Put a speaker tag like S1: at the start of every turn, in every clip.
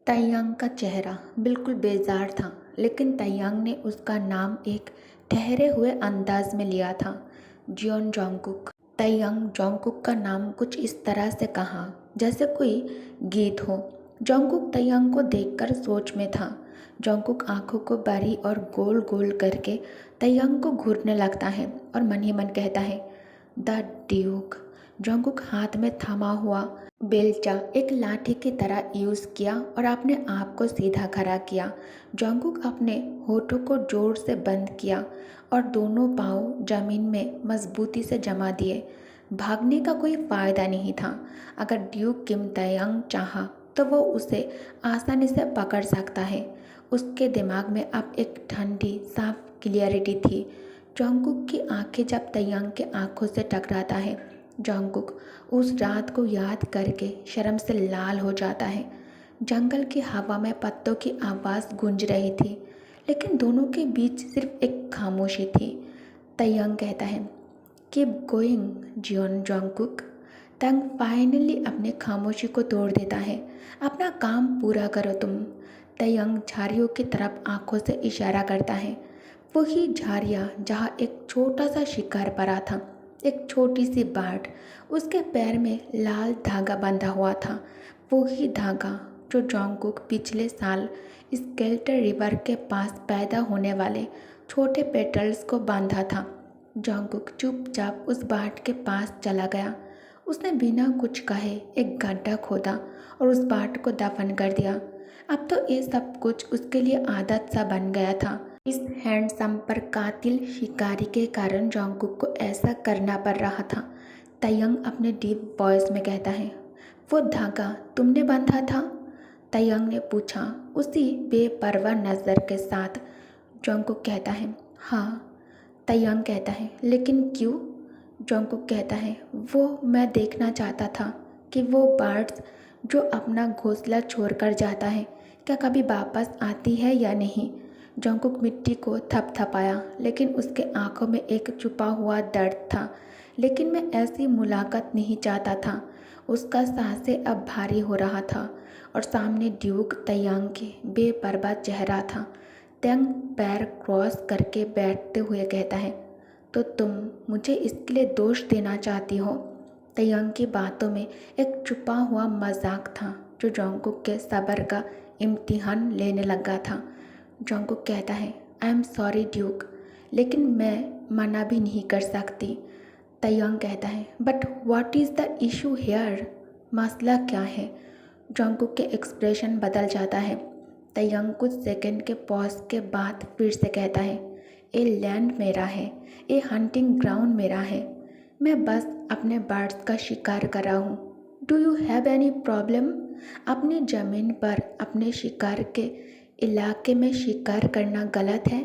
S1: तैयांग का चेहरा बिल्कुल बेजार था, लेकिन तैयांग ने उसका नाम एक ठहरे हुए अंदाज में लिया था, जियोन जोंगकुक। तैयांग जोंगकुक का नाम कुछ इस तरह से कहा जैसे कोई गीत हो। जोंगकुक तैयांग को देखकर सोच में था। जोंगकुक आंखों को बड़ी और गोल गोल करके तैयांग को घूरने लगता है और मन ही मन कहता है, द ड्यूक। जोंगकुक हाथ में थमा हुआ बेलचा एक लाठी की तरह यूज किया और अपने आप को सीधा खड़ा किया। जोंगकुक अपने होठों को जोर से बंद किया और दोनों पाँव जमीन में मजबूती से जमा दिए। भागने का कोई फायदा नहीं था। अगर ड्यूक किम तैयांग चाहा तो वो उसे आसानी से पकड़ सकता है। उसके दिमाग में अब एक ठंडी साफ क्लियरिटी थी। जोंगकुक की आंखें जब तैयांग के आंखों से टकराता है, जोंगकुक उस रात को याद करके शर्म से लाल हो जाता है। जंगल की हवा में पत्तों की आवाज़ गूंज रही थी, लेकिन दोनों के बीच सिर्फ एक खामोशी थी। तैयांग कहता है, कीप गोइंग जियोन जोंगकुक। तंग फाइनली अपने खामोशी को तोड़ देता है। अपना काम पूरा करो तुम। तैयांग झाड़ियों की तरफ आंखों से इशारा करता है। वही झाड़ियाँ जहाँ एक छोटा सा शिकार पड़ा था, एक छोटी सी बाट। उसके पैर में लाल धागा बंधा हुआ था, वही धागा जो जोंगकुक पिछले साल स्केल्टर रिवर के पास पैदा होने वाले छोटे पेटल्स को बांधा था। जोंगकुक चुपचाप उस बाट के पास चला गया। उसने बिना कुछ कहे एक गड्ढा खोदा और उस बाट को दफन कर दिया। अब तो ये सब कुछ उसके लिए आदत सा बन गया था। इस हैंडसम पर कातिल शिकारी के कारण जोंगकुक को ऐसा करना पड़ रहा था। तैयांग अपने डीप वॉइस में कहता है, वो धागा तुमने बांधा था? तैयांग ने पूछा उसी बेपरवाह नज़र के साथ। जोंगकुक कहता है, हाँ। तैयांग कहता है, लेकिन क्यों? जोंगकुक कहता है, वो मैं देखना चाहता था कि वो बर्ड्स जो अपना घोंसला छोड़कर जाता है क्या कभी वापस आती है या नहीं। जोंगकुक मिट्टी को थपथपाया, लेकिन उसके आंखों में एक छुपा हुआ दर्द था। लेकिन मैं ऐसी मुलाकात नहीं चाहता था। उसका सांसें अब भारी हो रहा था और सामने ड्यूक तैयांग के बेपरवाह चेहरा था। तैयांग पैर क्रॉस करके बैठते हुए कहता है, तो तुम मुझे इसके लिए दोष देना चाहती हो? तैयांग की बातों में एक छुपा हुआ मजाक था जो जोंगकुक के सब्र का इम्तिहान लेने लगा था। जोंगकुक कहता है, आई एम सॉरी ड्यूक, लेकिन मैं मना भी नहीं कर सकती। तैयांग कहता है, but what is the issue here? मसला क्या है? जोंगकुक के एक्सप्रेशन बदल जाता है। तैयांग कुछ सेकंड के पॉज के बाद फिर से कहता है, ये लैंड मेरा है, ये हंटिंग ग्राउंड मेरा है। मैं बस अपने बर्ड्स का शिकार कर रहा हूँ। Do you have any problem? अपनी ज़मीन पर अपने शिकार के इलाके में शिकार करना गलत है?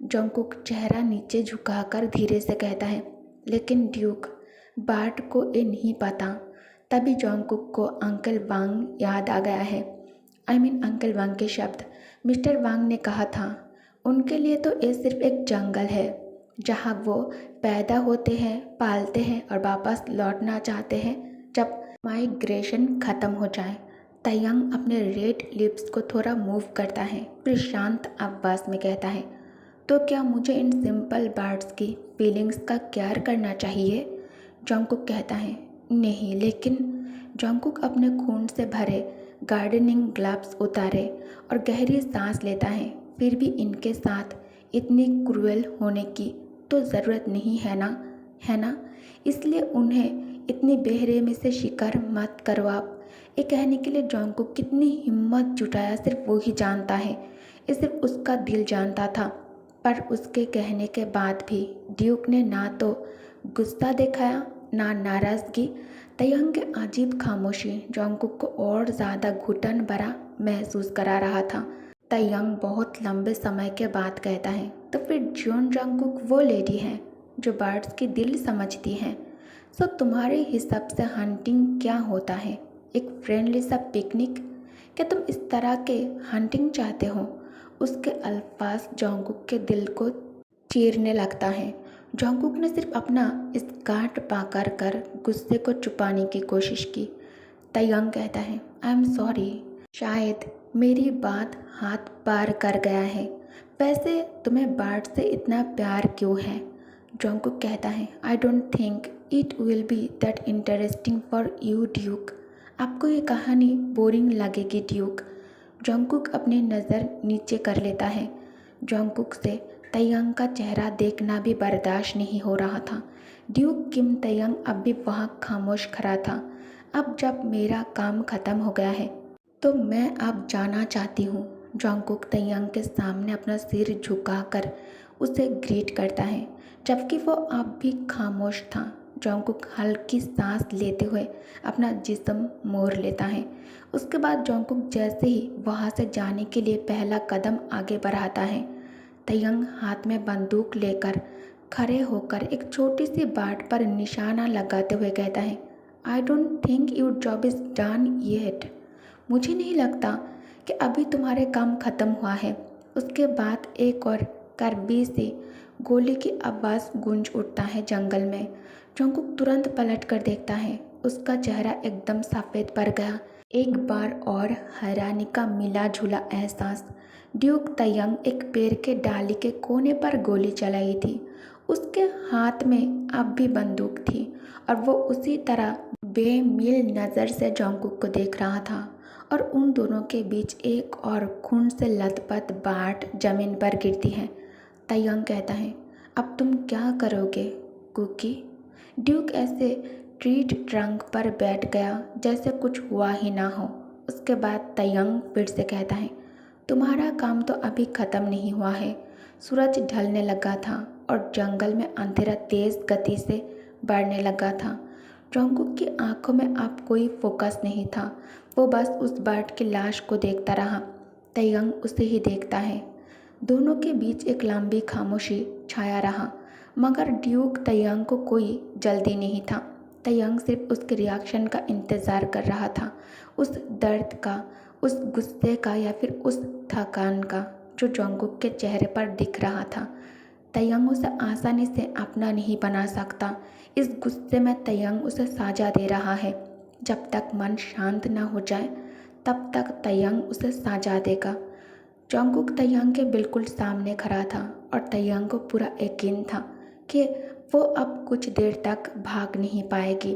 S1: जोंगकुक चेहरा नीचे झुकाकर धीरे से कहता है, लेकिन ड्यूक, बाट को ये नहीं पता। तभी जोंगकुक को अंकल वांग याद आ गया है। अंकल वांग के शब्द। मिस्टर वांग ने कहा था, उनके लिए तो ये सिर्फ एक जंगल है जहाँ वो पैदा होते हैं, पालते हैं और वापस लौटना चाहते हैं जब माइग्रेशन ख़त्म हो जाए। तैयांग अपने रेड लिप्स को थोड़ा मूव करता है, फिर शांत आवाज़ में कहता है, तो क्या मुझे इन सिंपल बर्ड्स की फीलिंग्स का केयर करना चाहिए? जोंगकुक कहता है, नहीं, लेकिन। जोंगकुक अपने खून से भरे गार्डनिंग ग्लव्स उतारे और गहरी सांस लेता है। फिर भी इनके साथ इतनी क्रूएल होने की तो ज़रूरत नहीं है ना, है ना? इसलिए उन्हें इतनी बेरहमी से शिकार मत करो आप। ये कहने के लिए जोंगकुक कितनी हिम्मत जुटाया सिर्फ वो ही जानता है। ये सिर्फ उसका दिल जानता था। पर उसके कहने के बाद भी ड्यूक ने ना तो गुस्सा दिखाया ना नाराज़गी। तैयांग की अजीब खामोशी जोंगकुक को और ज़्यादा घुटन भरा महसूस करा रहा था। तैयांग बहुत लंबे समय के बाद कहता है, तो फिर जियोन जोंगकुक वो लेडी है जो बर्ड्स की दिल समझती हैं। सो तुम्हारे हिसाब से हंटिंग क्या होता है? एक फ्रेंडली सा पिकनिक? क्या तुम इस तरह के हंटिंग चाहते हो? उसके अल्फाज जोंगकुक के दिल को चीरने लगता है। जोंगकुक ने सिर्फ अपना इस गांठ पाकर कर गुस्से को छुपाने की कोशिश की। तैयांग कहता है, आई एम सॉरी, शायद मेरी बात हाथ पार कर गया है। वैसे तुम्हें बार्ट से इतना प्यार क्यों है? जॉन्गकुक कहता है, I don't think it will be that interesting for you Duke. आपको ये कहानी बोरिंग लगेगी ड्यूक। जॉन्गकुक अपनी नज़र नीचे कर लेता है। जॉन्गकुक से तयंग का चेहरा देखना भी बर्दाश्त नहीं हो रहा था। ड्यूक किम तयंग अब भी वहाँ खामोश खड़ा था। अब जब मेरा काम ख़त्म हो गया है तो मैं अब जाना चाहती हूँ। जॉन्गकुक तयंग के सामने अपना सिर झुकाकर उसे ग्रीट करता है, जबकि वो अब भी खामोश था। जॉन्गकुक हल्की सांस लेते हुए अपना जिस्म मोड़ लेता है। उसके बाद जॉन्गकुक जैसे ही वहाँ से जाने के लिए पहला कदम आगे बढ़ाता है, तयंग हाथ में बंदूक लेकर खड़े होकर एक छोटी सी बाट पर निशाना लगाते हुए कहता है, I don't think your job is done yet. मुझे नहीं लगता कि अभी तुम्हारे काम ख़त्म हुआ है। उसके बाद एक और करबी से गोली की आवाज़ गूंज उठता है जंगल में। जॉन्गकुक तुरंत पलट कर देखता है। उसका चेहरा एकदम सफ़ेद पड़ गया। एक बार और हैरानी का मिला जुला एहसास। ड्यूक तयंग एक पेड़ के डाली के कोने पर गोली चलाई थी। उसके हाथ में अब भी बंदूक थी और वो उसी तरह बेमिल नज़र से जॉन्गकुक को देख रहा था। और उन दोनों के बीच एक और खून से लथपथ बाट जमीन पर गिरती है। तयंग कहता है, अब तुम क्या करोगे कुकी? ड्यूक ऐसे ट्रीट ट्रंक पर बैठ गया जैसे कुछ हुआ ही ना हो। उसके बाद तयंग फिर से कहता है, तुम्हारा काम तो अभी ख़त्म नहीं हुआ है। सूरज ढलने लगा था और जंगल में अंधेरा तेज़ गति से बढ़ने लगा था। जॉन्गकुक की आंखों में अब कोई फोकस नहीं था। वो बस उस बर्ड की लाश को देखता रहा। तयंग उसे ही देखता है। दोनों के बीच एक लंबी खामोशी छाया रहा, मगर ड्यूक तयंग को कोई जल्दी नहीं था। तयंग सिर्फ उसके रिएक्शन का इंतज़ार कर रहा था, उस दर्द का, उस गुस्से का या फिर उस थकान का जो जॉन्गकुक के चेहरे पर दिख रहा था। तयंग उसे आसानी से अपना नहीं बना सकता। इस गुस्से में तयंग उसे साजा दे रहा है। जब तक मन शांत न हो जाए तब तक तयंग उसे साजा देगा। जॉन्गकुक तयंग के बिल्कुल सामने खड़ा था और तयंग को पूरा यकीन था कि वो अब कुछ देर तक भाग नहीं पाएगी।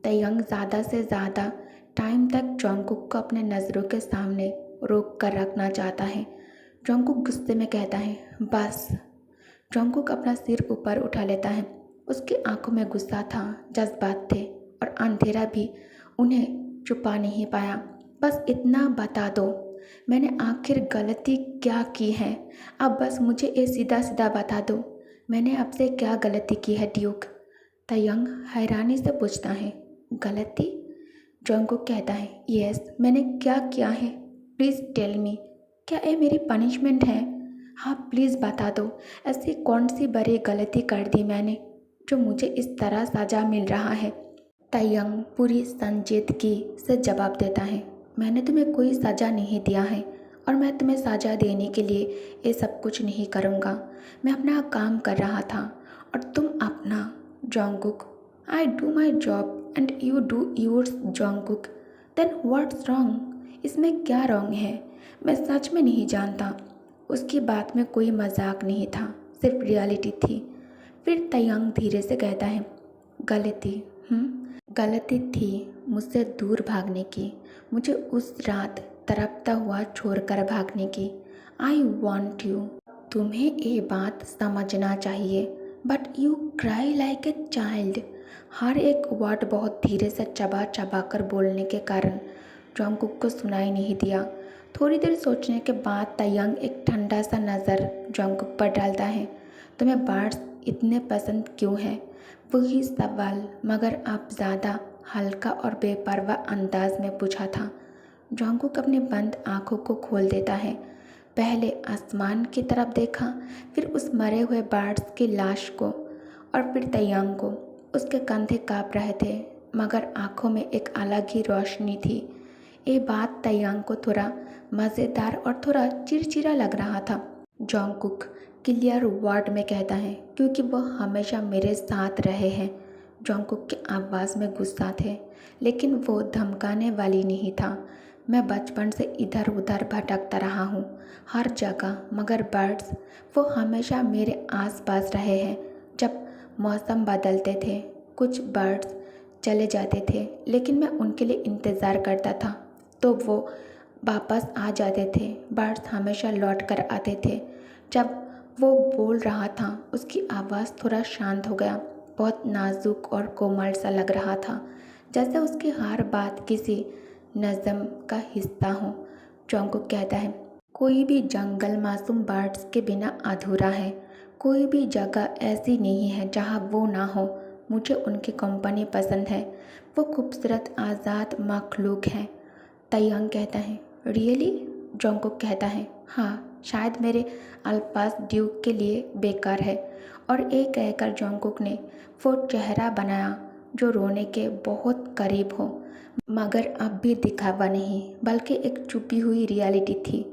S1: तयंग ज़्यादा से ज़्यादा टाइम तक जॉन्गकुक को अपने नज़रों के सामने रोक कर रखना चाहता है। जॉन्गकुक गुस्से में कहता है, बस। जॉन्गकुक अपना सिर ऊपर उठा लेता है। उसकी आंखों में गुस्सा था, जज्बात थे और अंधेरा भी उन्हें छुपा नहीं पाया। बस इतना बता दो, मैंने आखिर गलती क्या की है? अब बस मुझे ये सीधा सीधा बता दो, मैंने आपसे क्या गलती की है ड्यूक? तयंग हैरानी से पूछता है, गलती? जॉन्गकुक कहता है, यस, मैंने क्या किया है? Please tell me. क्या ये मेरी पनिशमेंट है? हाँ प्लीज़ बता दो, ऐसी कौन सी बड़ी गलती कर दी मैंने जो मुझे इस तरह सज़ा मिल रहा है? तयंग पूरी संजीदगी से जवाब देता है, मैंने तुम्हें कोई सज़ा नहीं दिया है और मैं तुम्हें सज़ा देने के लिए ये सब कुछ नहीं करूँगा। मैं अपना काम कर रहा था और तुम अपना। Jungkook, I do my job and you do yours. Jungkook, then what's wrong? इसमें क्या रॉन्ग है? मैं सच में नहीं जानता। उसकी बात में कोई मजाक नहीं था, सिर्फ रियलिटी थी। फिर तयंग धीरे से कहता है, गलती? गलती थी मुझसे दूर भागने की, मुझे उस रात तड़पता हुआ छोड़कर भागने की। I want you. तुम्हें ये बात समझना चाहिए, but you cry like a child. हर एक वर्ड बहुत धीरे से चबा चबा कर बोलने के कारण जॉन्गकुक को सुनाई नहीं दिया। थोड़ी देर सोचने के बाद तयंग एक ठंडा सा नज़र जॉन्गकुक पर डालता है, तुम्हें बर्ड्स इतने पसंद क्यों हैं? वही सवाल, मगर आप ज़्यादा हल्का और बेपरवाह अंदाज में पूछा था। जॉन्गकुक अपनी बंद आंखों को खोल देता है। पहले आसमान की तरफ देखा, फिर उस मरे हुए बर्ड्स की लाश को और फिर तयंग को। उसके कंधे काँप रहे थे, मगर आंखों में एक अलग ही रोशनी थी। ये बात तयंग को थोड़ा मज़ेदार और थोड़ा चिड़चिड़ा लग रहा था। जॉन्गकुक क्लियर वर्ड में कहता है, क्योंकि वह हमेशा मेरे साथ रहे हैं। जॉन्गकुक की आवाज़ में गुस्सा थे, लेकिन वो धमकाने वाली नहीं था। मैं बचपन से इधर उधर भटकता रहा हूँ, हर जगह, मगर बर्ड्स वो हमेशा मेरे आसपास रहे हैं। जब मौसम बदलते थे, कुछ बर्ड्स चले जाते थे, लेकिन मैं उनके लिए इंतज़ार करता था, तो वो वापस आ जाते थे। बर्ड्स हमेशा लौट कर आते थे। जब वो बोल रहा था, उसकी आवाज़ थोड़ा शांत हो गया, बहुत नाजुक और कोमल सा लग रहा था, जैसे उसकी हर बात किसी नज़म का हिस्सा हो। जोंगकुक कहता है, कोई भी जंगल मासूम बर्ड्स के बिना अधूरा है। कोई भी जगह ऐसी नहीं है जहाँ वो ना हो। मुझे उनकी कंपनी पसंद है। वो खूबसूरत आज़ाद मखलूक हैं। तैयांग कहता है, रियली? जोंगकुक कहता है, हाँ, शायद मेरे अल्पास ड्यूक के लिए बेकार है। और एक कहकर जोंगकुक ने वो चेहरा बनाया जो रोने के बहुत करीब हो, मगर अब भी दिखावा नहीं, बल्कि एक छुपी हुई रियलिटी थी।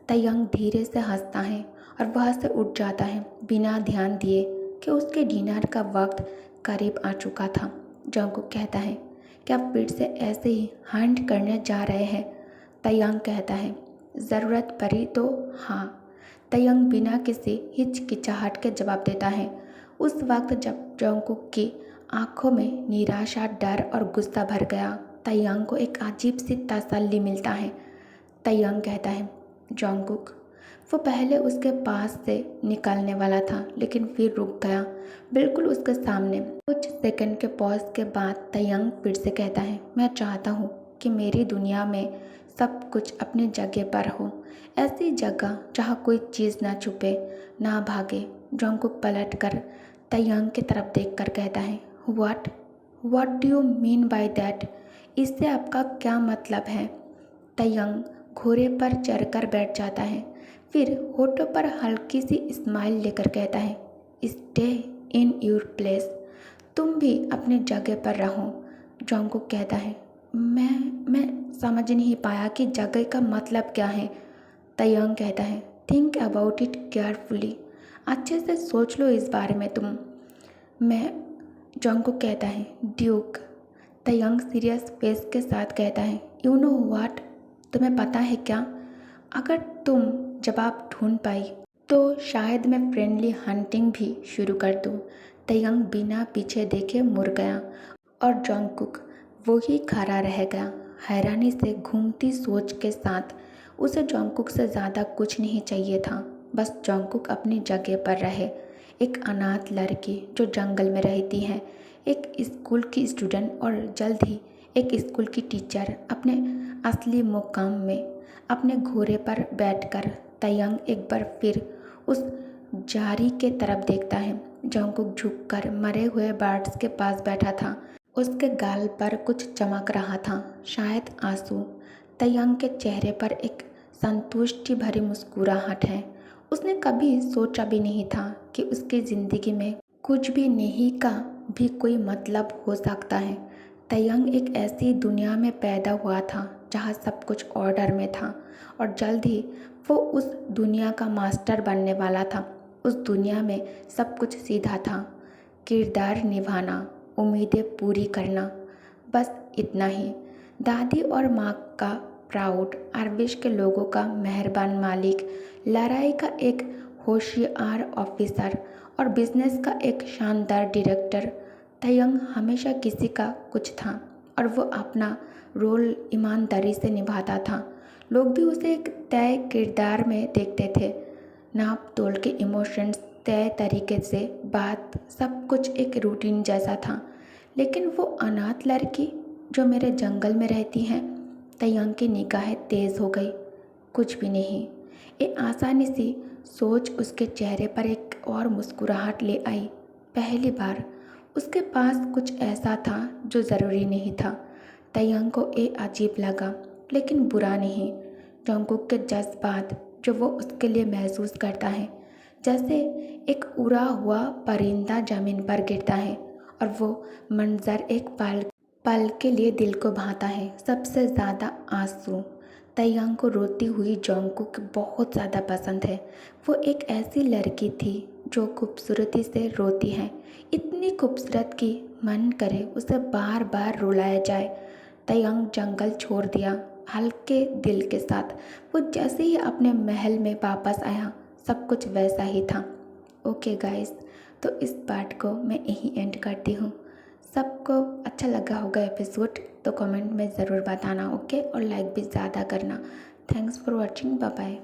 S1: तैयांग धीरे से हंसता है और वहाँ से उठ जाता है, बिना ध्यान दिए कि उसके डिनर का वक्त करीब आ चुका था। जोंगकुक कहता है, क्या फिर से ऐसे ही हंट करने जा रहे हैं? तैयांग कहता है, ज़रूरत पड़ी तो हाँ। तैयांग बिना किसी हिचकिचाहट के जवाब देता है। उस वक्त जब जोंगकुक की आंखों में निराशा, डर और गुस्सा भर गया, तैयांग को एक अजीब सी तसल्ली मिलता है। तैयांग कहता है, जोंगकुक। वो पहले उसके पास से निकलने वाला था, लेकिन फिर रुक गया, बिल्कुल उसके सामने। कुछ सेकंड के पॉज के बाद तैयांग फिर से कहता है, मैं चाहता हूँ कि मेरी दुनिया में सब कुछ अपनी जगह पर हो, ऐसी जगह जहाँ कोई चीज़ ना छुपे, ना भागे। जोंगकुक पलट कर तैयांग की तरफ देखकर कहता है, what do you mean by that? इससे आपका क्या मतलब है? तैयांग घोड़े पर चढ़कर बैठ जाता है, फिर होठों पर हल्की सी स्माइल लेकर कहता है, स्टे इन योर प्लेस। तुम भी अपनी जगह पर रहो। जोंगकुक कहता है, मैं समझ नहीं पाया कि जगह का मतलब क्या है। तैयांग कहता है, थिंक अबाउट इट केयरफुली। अच्छे से सोच लो इस बारे में तुम। मैं जोंगकुक कहता है, ड्यूक। तैयांग सीरियस फेस के साथ कहता है, यू नो व्हाट? तुम्हें पता है क्या? अगर तुम जवाब ढूंढ पाई तो शायद मैं फ्रेंडली हंटिंग भी शुरू कर दूँ। तैयांग बिना पीछे देखे मुड़ गया और जोंगकुक वही खड़ा रह गया, हैरानी से घूमती सोच के साथ। उसे जोंगकुक से ज़्यादा कुछ नहीं चाहिए था, बस जोंगकुक अपनी जगह पर रहे। एक अनाथ लड़की जो जंगल में रहती है, एक स्कूल की स्टूडेंट और जल्द ही एक स्कूल की टीचर अपने असली मुकाम में अपने घोड़े पर बैठकर। तैयांग एक बार फिर उस जारी के तरफ देखता है। जोंगकुक झुककर मरे हुए बर्ड्स के पास बैठा था। उसके गाल पर कुछ चमक रहा था, शायद आंसू। तैयांग के चेहरे पर एक संतुष्टि भरी मुस्कुराहट है। उसने कभी सोचा भी नहीं था कि उसकी ज़िंदगी में कुछ भी नहीं का भी कोई मतलब हो सकता है। तैयांग एक ऐसी दुनिया में पैदा हुआ था जहाँ सब कुछ ऑर्डर में था, और जल्द ही वो उस दुनिया का मास्टर बनने वाला था। उस दुनिया में सब कुछ सीधा था, किरदार निभाना, उम्मीदें पूरी करना, बस इतना ही। दादी और माँ का प्राउड, आर्विश के लोगों का मेहरबान मालिक, लड़ाई का एक होशियार ऑफिसर और बिजनेस का एक शानदार डायरेक्टर। तैयांग हमेशा किसी का कुछ था और वो अपना रोल ईमानदारी से निभाता था। लोग भी उसे एक तय किरदार में देखते थे, नाप तोल के इमोशंस, तय तरीके से बात, सब कुछ एक रूटीन जैसा था। लेकिन वो अनाथ लड़की जो मेरे जंगल में रहती है, तैयांग की निगाहें तेज़ हो गई। कुछ भी नहीं। ये आसानी सी सोच उसके चेहरे पर एक और मुस्कुराहट ले आई। पहली बार उसके पास कुछ ऐसा था जो ज़रूरी नहीं था। तैयांग को ये अजीब लगा, लेकिन बुरा नहीं। जोंगकुक के जज्बात जो वो उसके लिए महसूस करता है, जैसे एक उड़ा हुआ परिंदा ज़मीन पर गिरता है, और वो मंजर एक पल के लिए दिल को भाता है। सबसे ज़्यादा आंसू तैयांग को रोती हुई जोंगकुक बहुत ज़्यादा पसंद है। वो एक ऐसी लड़की थी जो खूबसूरती से रोती है, इतनी खूबसूरत कि मन करे उसे बार बार रुलाया जाए। तैयांग जंगल छोड़ दिया हल्के दिल के साथ। वो जैसे ही अपने महल में वापस आया, सब कुछ वैसा ही था। ओके गाइस, तो इस पार्ट को मैं यहीं एंड करती हूँ। सबको अच्छा लगा होगा एपिसोड, तो कमेंट में ज़रूर बताना। ओके, और लाइक भी ज़्यादा करना। Thanks for watching, bye bye.